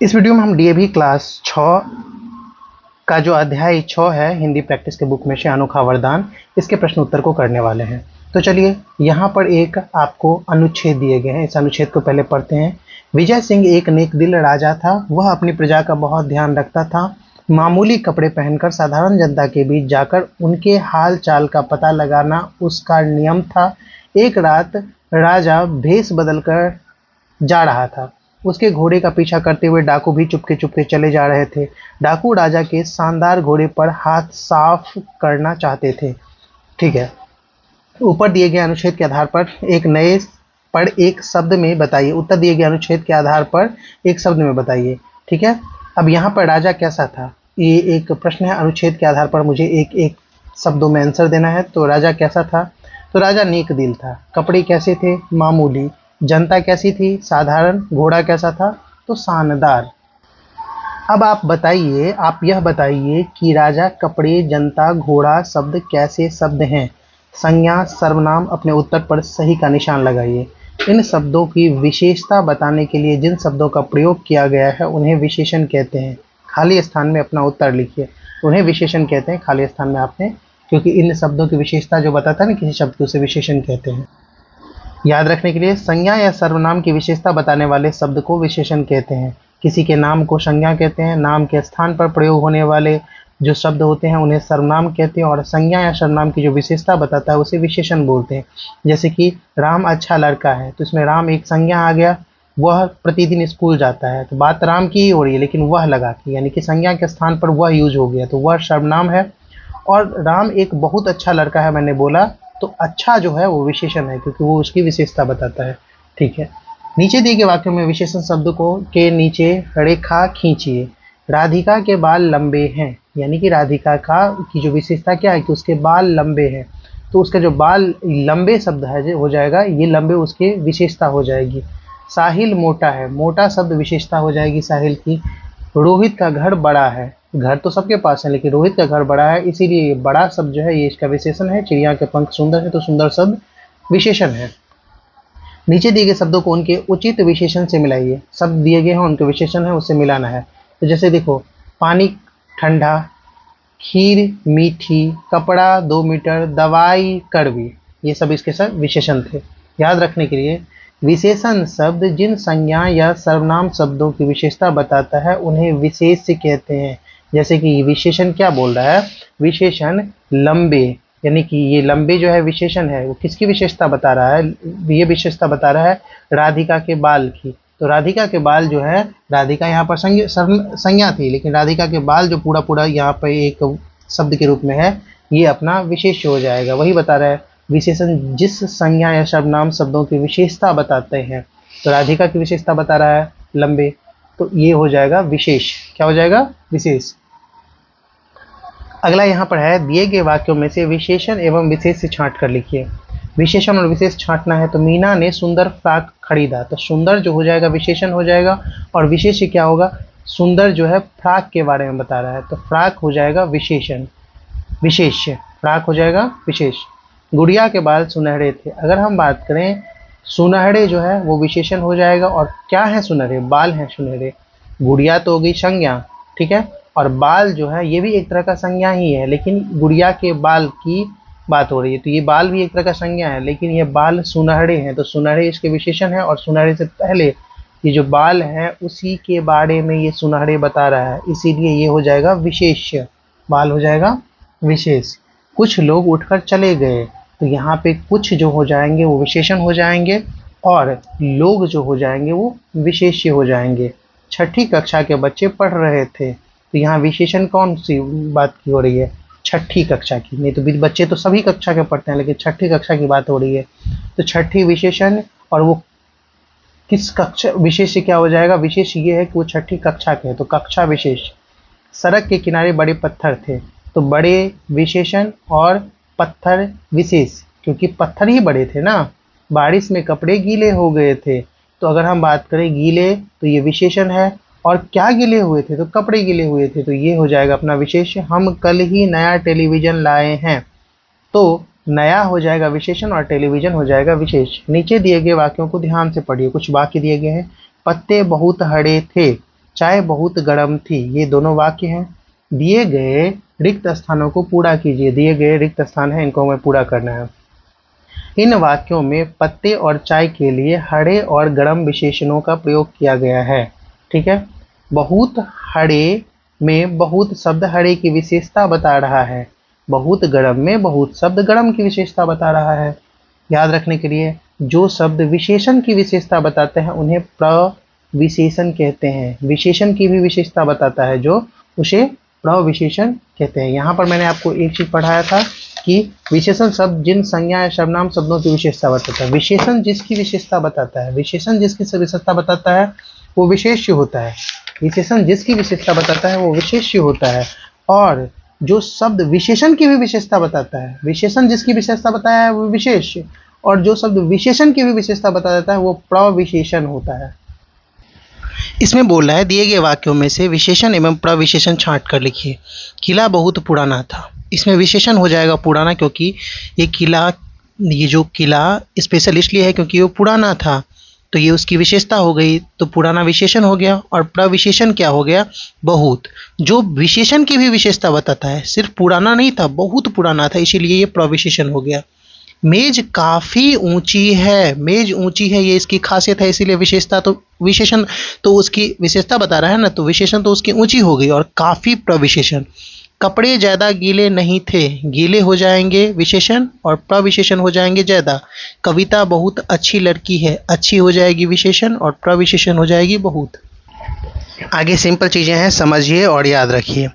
इस वीडियो में हम डीएवी क्लास 6 का जो अध्याय 6 है हिंदी प्रैक्टिस के बुक में से अनोखा वरदान, इसके प्रश्न उत्तर को करने वाले हैं। तो चलिए यहाँ पर एक आपको अनुच्छेद दिए गए हैं, इस अनुच्छेद को पहले पढ़ते हैं। विजय सिंह एक नेक दिल राजा था। वह अपनी प्रजा का बहुत ध्यान रखता था। मामूली कपड़े पहनकर साधारण जनता के बीच जाकर उनके हाल चाल का पता लगाना उसका नियम था। एक रात राजा भेष बदलकर जा रहा था। उसके घोड़े का पीछा करते हुए डाकू भी चुपके चुपके चले जा रहे थे। डाकू राजा के शानदार घोड़े पर हाथ साफ करना चाहते थे। ठीक है, ऊपर दिए गए अनुच्छेद के आधार पर एक शब्द में बताइए। उत्तर दिए गए अनुच्छेद के आधार पर एक शब्द में बताइए। ठीक है, अब यहाँ पर राजा कैसा था, ये एक प्रश्न है। अनुच्छेद के आधार पर मुझे एक एक शब्दों में आंसर देना है। तो राजा कैसा था, तो राजा नेक दिल था। कपड़े कैसे थे, मामूली। जनता कैसी थी, साधारण। घोड़ा कैसा था, तो शानदार। अब आप यह बताइए कि राजा, कपड़े, जनता, घोड़ा शब्द कैसे शब्द हैं। संज्ञा, सर्वनाम। अपने उत्तर पर सही का निशान लगाइए। इन शब्दों की विशेषता बताने के लिए जिन शब्दों का प्रयोग किया गया है उन्हें विशेषण कहते हैं। खाली स्थान में अपना उत्तर लिखिए। उन्हें विशेषण कहते हैं, खाली स्थान में आपने, क्योंकि इन शब्दों की विशेषता जो बताता है ना किसी शब्द को, उसे विशेषण कहते हैं। याद रखने के लिए, संज्ञा या सर्वनाम की विशेषता बताने वाले शब्द को विशेषण कहते हैं। किसी के नाम को संज्ञा कहते हैं। नाम के स्थान पर प्रयोग होने वाले जो शब्द होते हैं उन्हें सर्वनाम कहते हैं। और संज्ञा या सर्वनाम की जो विशेषता बताता है उसे विशेषण बोलते हैं। जैसे कि राम अच्छा लड़का है, तो इसमें राम एक संज्ञा आ गया। वह प्रतिदिन स्कूल जाता है, तो बात राम की ही हो रही है, लेकिन वह लगा के, यानी कि संज्ञा के स्थान पर वह यूज हो गया, तो वह सर्वनाम है। और राम एक बहुत अच्छा लड़का है मैंने बोला, तो अच्छा जो है वो विशेषण है, क्योंकि वो उसकी विशेषता बताता है। ठीक है, नीचे दिए गए वाक्यों में विशेषण शब्द को के नीचे रेखा खींचिए। राधिका के बाल लंबे हैं, यानी कि राधिका का की जो विशेषता क्या है कि उसके बाल लंबे हैं, तो उसका जो बाल लंबे शब्द है हो जाएगा, ये लंबे उसकी विशेषता हो जाएगी। साहिल मोटा है, मोटा शब्द विशेषता हो जाएगी साहिल की। रोहित का घर बड़ा है, घर तो सबके पास है लेकिन रोहित का घर बड़ा है, इसीलिए बड़ा शब्द जो है ये इसका विशेषण है। चिड़िया के पंख सुंदर है, तो सुंदर शब्द विशेषण है। नीचे दिए गए शब्दों को उनके उचित विशेषण से मिलाइए। शब्द दिए गए हैं, उनके विशेषण है, उससे मिलाना है। तो जैसे देखो, पानी ठंडा, खीर मीठी, कपड़ा 2 मीटर, दवाई कड़वी, ये सब इसके सब विशेषण थे। याद रखने के लिए, विशेषण शब्द जिन संज्ञा या सर्वनाम शब्दों की विशेषता बताता है उन्हें विशेष्य कहते हैं। जैसे कि विशेषण क्या बोल रहा है, विशेषण लंबे, यानी कि ये लंबे जो है विशेषण है, वो किसकी विशेषता बता रहा है, ये विशेषता बता रहा है राधिका के बाल की। तो राधिका के बाल जो है, राधिका यहाँ पर संज्ञा थी, लेकिन राधिका के बाल जो पूरा पूरा यहाँ पर एक शब्द के रूप में है, ये अपना विशेष्य हो जाएगा। वही बता रहा है, विशेषण जिस संज्ञा या सर्वनाम शब्दों की विशेषता बताते हैं। तो राधिका की विशेषता बता रहा है लंबे, तो ये हो जाएगा विशेष। क्या हो जाएगा, विशेष। अगला यहाँ पर है, दिए गए वाक्यों में से विशेषण एवं विशेष से छांट कर लिखिए। विशेषण और विशेष छांटना है। तो मीना ने सुंदर फ्रॉक खरीदा, तो सुंदर जो हो जाएगा विशेषण हो जाएगा, और विशेष क्या होगा, सुंदर जो है फ्रॉक के बारे में बता रहा है, तो फ्रॉक हो जाएगा विशेषण, विशेष। फ्रॉक हो जाएगा विशेष। गुड़िया के बाल सुनहरे थे। अगर हम बात करें, सुनहरे जो है वो विशेषण हो जाएगा, और क्या है सुनहरे, बाल हैं सुनहरे। गुड़िया तो हो गई संज्ञा, ठीक है, और बाल जो है ये भी एक तरह का संज्ञा ही है, लेकिन गुड़िया के बाल की बात हो रही है, तो ये बाल भी एक तरह का संज्ञा है, लेकिन ये बाल सुनहरे हैं, तो सुनहरे इसके विशेषण है। और सुनहरे से पहले ये जो बाल है उसी के बारे में ये सुनहरे बता रहा है, इसीलिए ये हो जाएगा विशेष। बाल हो जाएगा विशेष। कुछ लोग उठकर चले गए, तो यहाँ पे कुछ जो हो जाएंगे वो विशेषण हो जाएंगे, और लोग जो हो जाएंगे वो विशेष्य हो जाएंगे। छठी कक्षा के बच्चे पढ़ रहे थे, तो यहाँ विशेषण कौन सी बात की हो रही है, छठी कक्षा की। नहीं तो बच्चे तो सभी कक्षा के पढ़ते हैं, लेकिन छठी कक्षा की बात हो रही है, तो छठी विशेषण। और वो किस कक्षा, विशेष क्या हो जाएगा, विशेष ये है कि वो छठी कक्षा के हैं, तो कक्षा विशेष। सड़क के किनारे बड़े पत्थर थे, तो बड़े विशेषण और पत्थर विशेष, क्योंकि पत्थर ही बड़े थे ना। बारिश में कपड़े गीले हो गए थे, तो अगर हम बात करें गीले, तो ये विशेषण है। और क्या गिले हुए थे, तो कपड़े गिले हुए थे, तो ये हो जाएगा अपना विशेष। हम कल ही नया टेलीविज़न लाए हैं, तो नया हो जाएगा विशेषण और टेलीविज़न हो जाएगा विशेष। नीचे दिए गए वाक्यों को ध्यान से पढ़िए। कुछ वाक्य दिए गए हैं, पत्ते बहुत हरे थे, चाय बहुत गर्म थी। ये दोनों वाक्य हैं। दिए गए रिक्त स्थानों को पूरा कीजिए। दिए गए रिक्त स्थान है, इनको हमें पूरा करना है। इन वाक्यों में पत्ते और चाय के लिए हरे और गर्म विशेषणों का प्रयोग किया गया है। ठीक है। बहुत हरे में बहुत शब्द हरे की विशेषता बता रहा है। बहुत गर्म में बहुत शब्द गर्म की विशेषता बता रहा है। याद रखने के लिए, जो शब्द विशेषण की विशेषता बताते हैं उन्हें प्रविशेषण कहते हैं। विशेषण की भी विशेषता बताता है जो, उसे प्रविशेषण कहते हैं। यहाँ पर मैंने आपको एक चीज पढ़ाया था कि विशेषण शब्द जिन संज्ञा या सर्वनाम शब्दों की विशेषता बताता है। विशेषण जिसकी विशेषता बताता है, विशेषण जिसकी विशेषता बताता है वो विशेष्य होता है। विशेषण जिसकी विशेषता बताता है वो विशेष्य होता है। और जो शब्द विशेषण की भी विशेषता बताता है, विशेषण जिसकी विशेषता बताया है वो विशेष्य, और जो शब्द विशेषण की भी विशेषता बता देता है वो प्रविशेषण होता है। इसमें बोल रहा है दिए गए वाक्यों में से विशेषण एवं प्रविशेषण छांट कर लिखिए। किला बहुत पुराना था। इसमें विशेषण हो जाएगा पुराना, क्योंकि ये जो किला स्पेशल इसलिए है क्योंकि वो पुराना था, तो ये उसकी विशेषता हो गई, तो पुराना विशेषण हो गया। और प्रविशेषण क्या हो गया? बहुत, जो विशेषण की भी विशेषता बताता है। सिर्फ पुराना नहीं था, बहुत पुराना था, इसीलिए ये प्रविशेषण हो गया। मेज काफी ऊंची है। मेज ऊंची है, ये इसकी खासियत है, इसीलिए विशेषता तो विशेषण तो उसकी विशेषता बता रहा है ना, तो विशेषण तो उसकी ऊंची हो गई। और काफी प्रविशेषण। कपड़े ज्यादा गीले नहीं थे। गीले हो जाएंगे विशेषण और प्रविशेषण हो जाएंगे ज्यादा। कविता बहुत अच्छी लड़की है। अच्छी हो जाएगी विशेषण और प्रविशेषण हो जाएगी बहुत। आगे सिंपल चीजें हैं, समझिए और याद रखिए।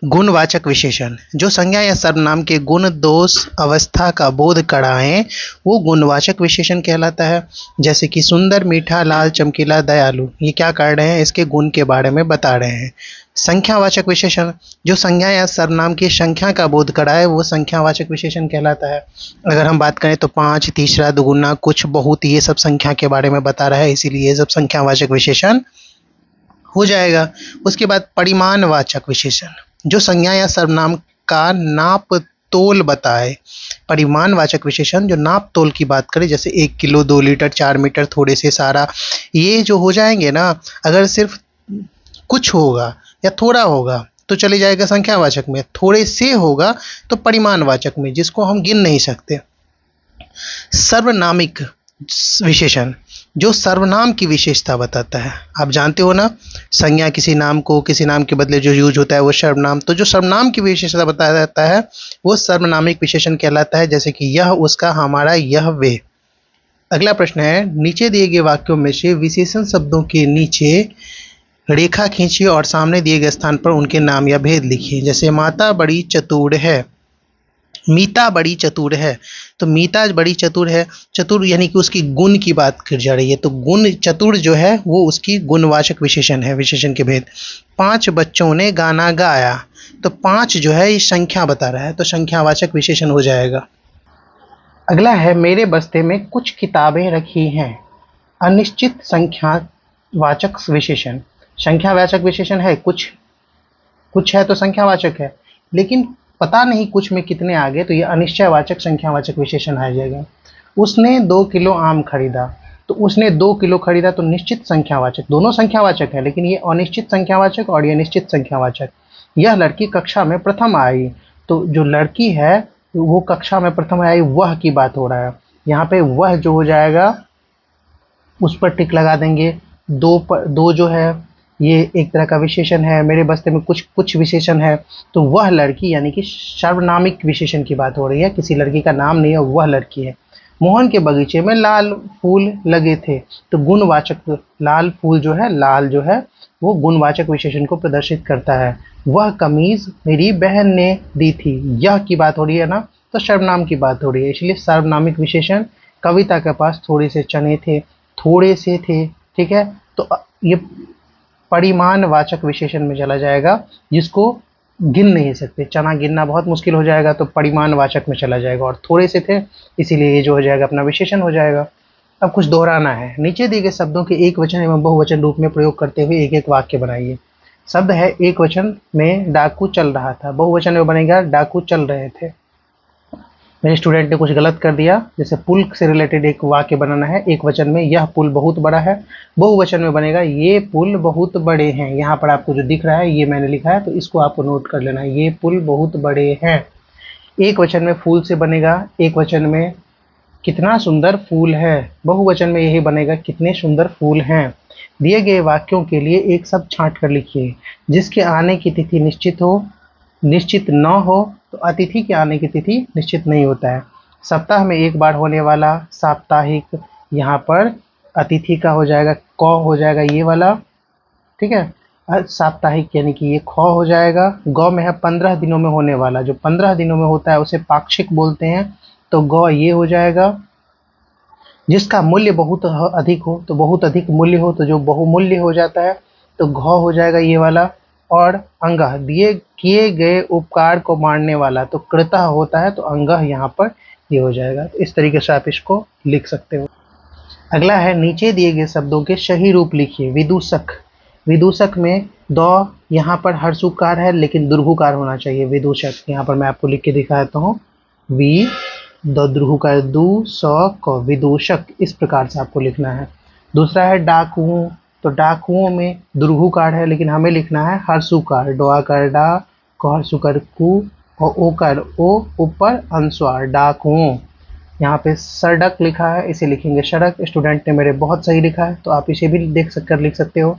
गुणवाचक विशेषण, जो संज्ञा या सर्वनाम के गुण दोष अवस्था का बोध कराएं वो गुणवाचक विशेषण कहलाता है। जैसे कि सुंदर, मीठा, लाल, चमकीला, दयालु, ये क्या कर रहे हैं? इसके गुण के बारे में बता रहे हैं। संख्यावाचक विशेषण, जो संज्ञा या सर्वनाम की संख्या का बोध कराए वो संख्यावाचक विशेषण कहलाता है। अगर हम बात करें तो 5, तीसरा, दुगुना, कुछ, बहुत, ये सब संख्या के बारे में बता रहा है, इसीलिए ये सब संख्यावाचक विशेषण हो जाएगा। उसके बाद परिमाणवाचक विशेषण, जो संज्ञा या सर्वनाम का नाप तोल बताए। परिमाणवाचक विशेषण जो नाप तोल की बात करें, जैसे 1 किलो, 2 लीटर, 4 मीटर, थोड़े से, सारा, ये जो हो जाएंगे ना, अगर सिर्फ कुछ होगा या थोड़ा होगा तो चले जाएगा संख्यावाचक में, थोड़े से होगा तो परिमाणवाचक में, जिसको हम गिन नहीं सकते। सर्वनामिक विशेषण, जो सर्वनाम की विशेषता बताता है। आप जानते हो ना, संज्ञा किसी नाम को, किसी नाम के बदले जो यूज होता है वो सर्वनाम, तो जो सर्वनाम की विशेषता बताया जाता है वो सर्वनामिक विशेषण कहलाता है। जैसे कि यह, उसका, हमारा, यह, वे। अगला प्रश्न है, नीचे दिए गए वाक्यों में से विशेषण शब्दों के नीचे रेखा खींचिए और सामने दिए गए स्थान पर उनके नाम या भेद लिखिए। जैसे माता बड़ी चतुर है, मीता बड़ी चतुर है, तो मीता बड़ी चतुर है, चतुर यानी कि उसकी गुण की बात कर जा रही है, तो गुण, चतुर जो है वो उसकी गुणवाचक विशेषण है, विशेषण के भेद। 5 बच्चों ने गाना गाया, तो 5 जो है ये संख्या बता रहा है, तो संख्यावाचक विशेषण हो जाएगा। अगला है, मेरे बस्ते में कुछ किताबें रखी हैं। अनिश्चित संख्यावाचक विशेषण। संख्यावाचक विशेषण है, कुछ है तो संख्यावाचक है, लेकिन पता नहीं कुछ में कितने आ गए, तो ये अनिश्चयवाचक संख्यावाचक विशेषण आ जाएगा। उसने 2 किलो आम खरीदा, तो उसने 2 किलो खरीदा, तो निश्चित संख्यावाचक, दोनों संख्यावाचक है, लेकिन ये अनिश्चित संख्यावाचक और ये निश्चित संख्यावाचक। यह लड़की कक्षा में प्रथम आई, तो जो लड़की है वो कक्षा में प्रथम आई, वह की बात हो रहा है। यहाँ पे वह जो हो जाएगा उस पर टिक लगा देंगे। दो जो है ये एक तरह का विशेषण है। मेरे बस्ते में कुछ विशेषण है, तो वह लड़की यानी कि सर्वनामिक विशेषण की बात हो रही है, किसी लड़की का नाम नहीं है, वह लड़की है। मोहन के बगीचे में लाल फूल लगे थे, तो गुणवाचक, लाल फूल जो है, लाल जो है वो गुणवाचक विशेषण को प्रदर्शित करता है। वह कमीज मेरी बहन ने दी थी, यह की बात हो रही है ना, तो सर्वनाम की बात हो रही है, इसलिए सर्वनामिक विशेषण। कविता के पास थोड़े से चने थे, थोड़े से थे, ठीक है, तो ये परिमाणवाचक विशेषण में चला जाएगा, जिसको गिन नहीं सकते, चना गिनना बहुत मुश्किल हो जाएगा, तो परिमाणवाचक में चला जाएगा। और थोड़े से थे, इसीलिए ये जो हो जाएगा अपना विशेषण हो जाएगा। अब कुछ दोहराना है। नीचे दिए गए शब्दों के एक वचन एवं बहुवचन रूप में प्रयोग करते हुए एक एक वाक्य बनाइए। शब्द है, एक वचन में डाकू चल रहा था, बहुवचन में बनेगा डाकू चल रहे थे। मेरे स्टूडेंट ने कुछ गलत कर दिया, जैसे पुल से रिलेटेड एक वाक्य बनाना है, एक वचन में यह पुल बहुत बड़ा है, बहुवचन में बनेगा ये पुल बहुत बड़े हैं। यहाँ पर आपको जो दिख रहा है ये मैंने लिखा है, तो इसको आपको नोट कर लेना है, ये पुल बहुत बड़े हैं। एक वचन में फूल से बनेगा, एक वचन में कितना सुंदर फूल है, बहुवचन में यही बनेगा कितने सुंदर फूल हैं। दिए गए वाक्यों के लिए एक शब्द छांट कर लिखिए। जिसके आने की तिथि निश्चित न हो तो अतिथि के आने की तिथि निश्चित नहीं होता है। सप्ताह में एक बार होने वाला साप्ताहिक, यहाँ पर अतिथि का हो जाएगा क हो जाएगा ये वाला, ठीक है। साप्ताहिक यानी कि ये ख हो जाएगा। गौ में है 15 दिनों में होने वाला, जो 15 दिनों में होता है उसे पाक्षिक बोलते हैं, तो गौ ये हो जाएगा। जिसका मूल्य बहुत अधिक हो तो बहुत अधिक मूल्य हो तो जो बहुमूल्य हो जाता है, तो घ हो जाएगा ये वाला। और अंगह दिए किए गए उपकार को मानने वाला, तो कृतः होता है, तो अंगह यहाँ पर ये हो जाएगा। तो इस तरीके से आप इसको लिख सकते हो। अगला है नीचे दिए गए शब्दों के सही रूप लिखिए। विदूषक, विदूषक में दो यहाँ पर हर्षुकार है लेकिन दुर्घुकार होना चाहिए। विदूषक यहाँ पर मैं आपको लिख के दिखाता हूँ, वी द द्रुहुकार दू स क, विदूषक, इस प्रकार से आपको लिखना है। दूसरा है डाकुओं, तो डाकुओं में दुर्घुकार है लेकिन हमें लिखना है हर्षुकार, डोआकार डा, क हर्षुकार कु और ओकार ओ, ऊपर अनुस्वार, डाकुओं। यहाँ पे सड़क लिखा है, इसे लिखेंगे सड़क। स्टूडेंट ने मेरे बहुत सही लिखा है, तो आप इसे भी लिख सकते हो।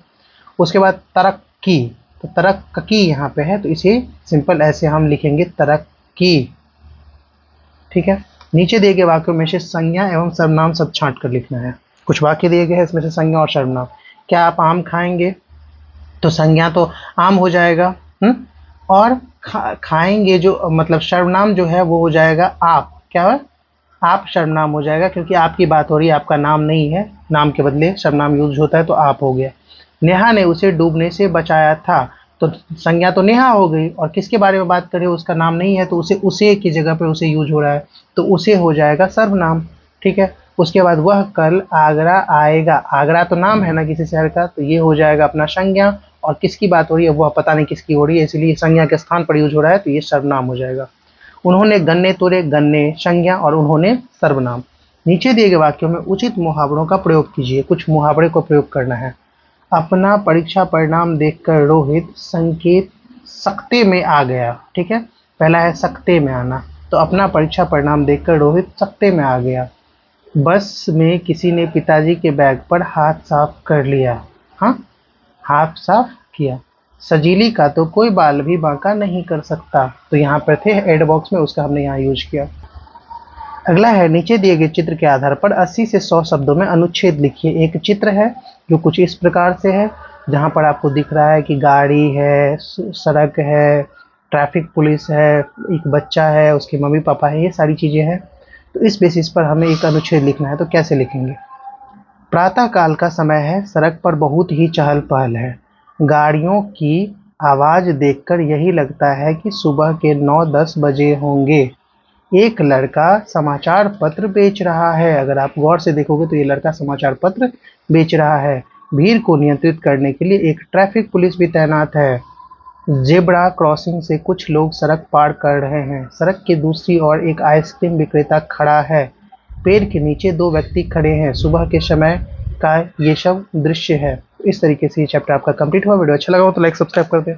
उसके बाद तरक्की, तो तरक्की यहाँ पे है, तो इसे सिंपल ऐसे हम लिखेंगे तरक्की, ठीक है। नीचे दिए गए वाक्यों में से संज्ञा एवं सर्वनाम सब छांट कर लिखना है। कुछ वाक्य दिए गए हैं, इसमें से संज्ञा और सर्वनाम। क्या आप आम खाएंगे, तो संज्ञा तो आम हो जाएगा, और खाएंगे जो मतलब सर्वनाम जो है वो हो जाएगा आप, क्या है, आप सर्वनाम हो जाएगा, क्योंकि आपकी बात हो रही है, आपका नाम नहीं है, नाम के बदले सर्वनाम यूज होता है, तो आप हो गया। नेहा ने उसे डूबने से बचाया था, तो संज्ञा तो नेहा हो गई, और किसके बारे में बात करें, उसका नाम नहीं है, तो उसे की जगह पे उसे यूज हो रहा है, तो उसे हो जाएगा सर्वनाम, ठीक है। उसके बाद वह कल आगरा आएगा, आगरा तो नाम है ना किसी शहर का, तो ये हो जाएगा अपना संज्ञा, और किसकी बात हो रही है वह पता नहीं किसकी हो रही है, इसलिए संज्ञा के स्थान पर यूज हो रहा है, तो ये सर्वनाम हो जाएगा। उन्होंने गन्ने तोड़े, गन्ने संज्ञा और उन्होंने सर्वनाम। नीचे दिए गए वाक्यों में उचित मुहावरों का प्रयोग कीजिए। कुछ मुहावरे को प्रयोग करना है। अपना परीक्षा परिणाम देखकर रोहित संकेत सकते में आ गया, ठीक है। पहला है सकते में आना, तो अपना परीक्षा परिणाम देखकर रोहित सकते में आ गया। बस में किसी ने पिताजी के बैग पर हाथ साफ कर लिया, हाँ, हाथ साफ किया। सजीली का तो कोई बाल भी बांका नहीं कर सकता, तो यहाँ पर थे एड बॉक्स में, उसका हमने यहाँ यूज किया। अगला है नीचे दिए गए चित्र के आधार पर 80 से 100 शब्दों में अनुच्छेद लिखिए। एक चित्र है जो कुछ इस प्रकार से है, जहाँ पर आपको दिख रहा है कि गाड़ी है, सड़क है, ट्रैफिक पुलिस है, एक बच्चा है, उसके मम्मी पापा है, ये सारी चीज़ें हैं। तो इस बेसिस पर हमें एक अनुच्छेद लिखना है, तो कैसे लिखेंगे। प्रातः काल का समय है, सड़क पर बहुत ही चहल पहल है। गाड़ियों की आवाज़ देखकर यही लगता है कि सुबह के 9-10 बजे होंगे। एक लड़का समाचार पत्र बेच रहा है। अगर आप गौर से देखोगे तो ये लड़का समाचार पत्र बेच रहा है। भीड़ को नियंत्रित करने के लिए एक ट्रैफिक पुलिस भी तैनात है। जेब्रा क्रॉसिंग से कुछ लोग सड़क पार कर रहे हैं। सड़क की दूसरी ओर एक आइसक्रीम विक्रेता खड़ा है। पेड़ के नीचे 2 व्यक्ति खड़े हैं। सुबह के समय का ये सब दृश्य है। इस तरीके से ये चैप्टर आपका कंप्लीट हुआ। वीडियो अच्छा लगा हो तो लाइक सब्सक्राइब कर दें।